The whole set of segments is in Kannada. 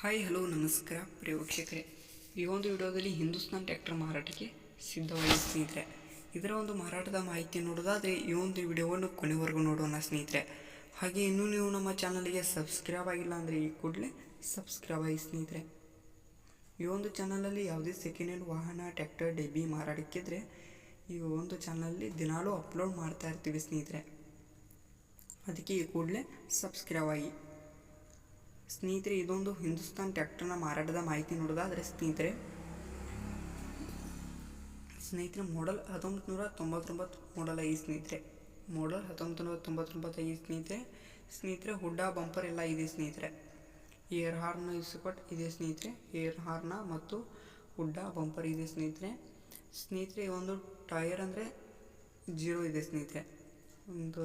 ಹಾಯ್ ಹಲೋ ನಮಸ್ಕಾರ ಪ್ರಿಯ ವೀಕ್ಷಕರೇ, ಈ ಒಂದು ವಿಡಿಯೋದಲ್ಲಿ ಹಿಂದೂಸ್ತಾನ್ ಟ್ರ್ಯಾಕ್ಟರ್ ಮಾರಾಟಕ್ಕೆ ಸಿದ್ಧವಾಗಿದೆ ಸ್ನೇಹಿತರೆ. ಇದರ ಒಂದು ಮಾರಾಟದ ಮಾಹಿತಿ ನೋಡೋದಾದರೆ ಈ ಒಂದು ವಿಡಿಯೋವನ್ನು ಕೊನೆವರೆಗೂ ನೋಡೋಣ ಸ್ನೇಹಿತರೆ. ಹಾಗೆ ಇನ್ನೂ ನೀವು ನಮ್ಮ ಚಾನಲ್ಗೆ ಸಬ್ಸ್ಕ್ರೈಬ್ ಆಗಿಲ್ಲ ಅಂದರೆ ಈ ಕೂಡಲೇ ಸಬ್ಸ್ಕ್ರೈಬ್ ಆಗಿ ಸ್ನೇಹಿತರೆ. ಈ ಒಂದು ಚಾನಲಲ್ಲಿ ಯಾವುದೇ ಸೆಕೆಂಡ್ ಹ್ಯಾಂಡ್ ವಾಹನ ಟ್ರ್ಯಾಕ್ಟರ್ ಡೆಬ್ಬಿ ಮಾರಾಟಕ್ಕಿದ್ರೆ ಈ ಒಂದು ಚಾನಲಲ್ಲಿ ದಿನಾಲೂ ಅಪ್ಲೋಡ್ ಮಾಡ್ತಾ ಇರ್ತೀವಿ ಸ್ನೇಹಿತರೆ. ಅದಕ್ಕೆ ಈ ಕೂಡಲೇ ಸಬ್ಸ್ಕ್ರೈಬ್ ಆಗಿ ಸ್ನೇಹಿತರೆ. ಇದೊಂದು ಹಿಂದೂಸ್ತಾನ್ ಟ್ರ್ಯಾಕ್ಟರ್ನ ಮಾರಾಟದ ಮಾಹಿತಿ ನೋಡೋದಾದರೆ ಸ್ನೇಹಿತರೆ ಮಾಡಲ್ 1999 ಮಾಡಲ್ ಆಗಿ ಸ್ನೇಹಿತರೆ. ಮಾಡಲ್ 1999 ಆಗಿ ಸ್ನೇಹಿತರೆ. ಹುಡ್ಡ ಬಂಪರ್ ಎಲ್ಲ ಇದೆ ಸ್ನೇಹಿತರೆ. ಏರ್ ಹಾರ್ನ್ ಸಪೋರ್ಟ್ ಇದೆ ಸ್ನೇಹಿತರೆ. ಏರ್ ಹಾರ್ನ ಮತ್ತು ಹುಡ್ಡ ಬಂಪರ್ ಇದೆ ಸ್ನೇಹಿತರೆ. ಈ ಒಂದು ಟೈರ್ ಅಂದರೆ 0 ಇದೆ ಸ್ನೇಹಿತರೆ. ಒಂದು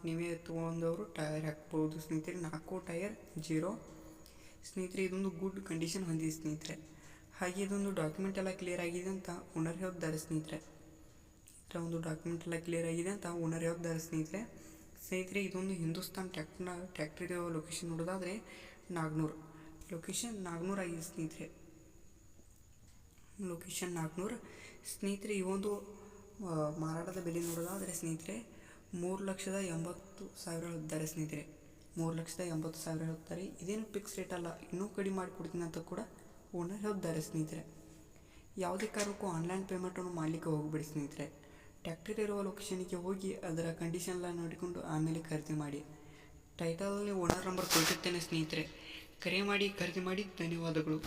ನೀವೇ ತೊಗೊಂಡವರು ಟೈರ್ ಹಾಕ್ಬೋದು ಸ್ನೇಹಿತರೆ. 4 ಟೈರ್ 0 ಸ್ನೇಹಿತರೆ. ಇದೊಂದು ಗುಡ್ ಕಂಡೀಷನ್ ಹೊಂದಿದೆ ಸ್ನೇಹಿತರೆ. ಹಾಗೆ ಇದೊಂದು ಡಾಕ್ಯುಮೆಂಟ್ ಎಲ್ಲ ಕ್ಲಿಯರ್ ಆಗಿದೆ ಅಂತ ಓನರ್ ಹೇಳ್ತಾರೆ ಸ್ನೇಹಿತರೆ. ಇದರ ಒಂದು ಡಾಕ್ಯುಮೆಂಟ್ ಎಲ್ಲ ಕ್ಲಿಯರ್ ಆಗಿದೆ ಅಂತ ಓನರ್ ಹೇಳ್ತಾರೆ ಸ್ನೇಹಿತರೆ. ಇದೊಂದು ಹಿಂದೂಸ್ತಾನ್ ಟ್ರ್ಯಾಕ್ಟರ್ ಇರೋ ಲೊಕೇಶನ್ ನೋಡೋದಾದರೆ ನಾಗ್ನೂರು. ಲೊಕೇಶನ್ ನಾಗ್ನೂರು ಆಗಿದೆ ಸ್ನೇಹಿತರೆ. ಲೊಕೇಶನ್ ನಾಗ್ನೂರು ಸ್ನೇಹಿತರೆ. ಈ ಒಂದು ಮಾರಾಟದ ಬೆಲೆ ನೋಡೋದಾದರೆ ಸ್ನೇಹಿತರೆ 3,80,000 ಹೇಳ್ತಾರೆ ಸ್ನೇಹಿತರೆ. 3,80,000 ಹೇಳ್ತಾರೆ. ಇದೇನು ಫಿಕ್ಸ್ ರೇಟ್ ಅಲ್ಲ, ಇನ್ನೂ ಕಡಿಮೆ ಮಾಡಿಕೊಡ್ತೀನಿ ಅಂತ ಕೂಡ ಓನರ್ ಹೇಳ್ತಾರೆ ಸ್ನೇಹಿತರೆ. ಯಾವುದೇ ಕಾರಣಕ್ಕೂ ಆನ್ಲೈನ್ ಪೇಮೆಂಟನ್ನು ಮಾಡಲಿಕ್ಕೆ ಹೋಗಬೇಡಿ ಸ್ನೇಹಿತರೆ. ಟ್ರ್ಯಾಕ್ಟರ್ ಇರುವ ಲೊಕೇಶನ್ಗೆ ಹೋಗಿ ಅದರ ಕಂಡೀಷನ್ ಎಲ್ಲ ನೋಡಿಕೊಂಡು ಆಮೇಲೆ ಖರೀದಿ ಮಾಡಿ. ಟೈಟಲಲ್ಲಿ ಓನರ್ ನಂಬರ್ ಕೊಟ್ಟಿರ್ತೇನೆ ಸ್ನೇಹಿತರೆ. ಕರೆ ಮಾಡಿ ಖರೀದಿ ಮಾಡಿ. ಧನ್ಯವಾದಗಳು.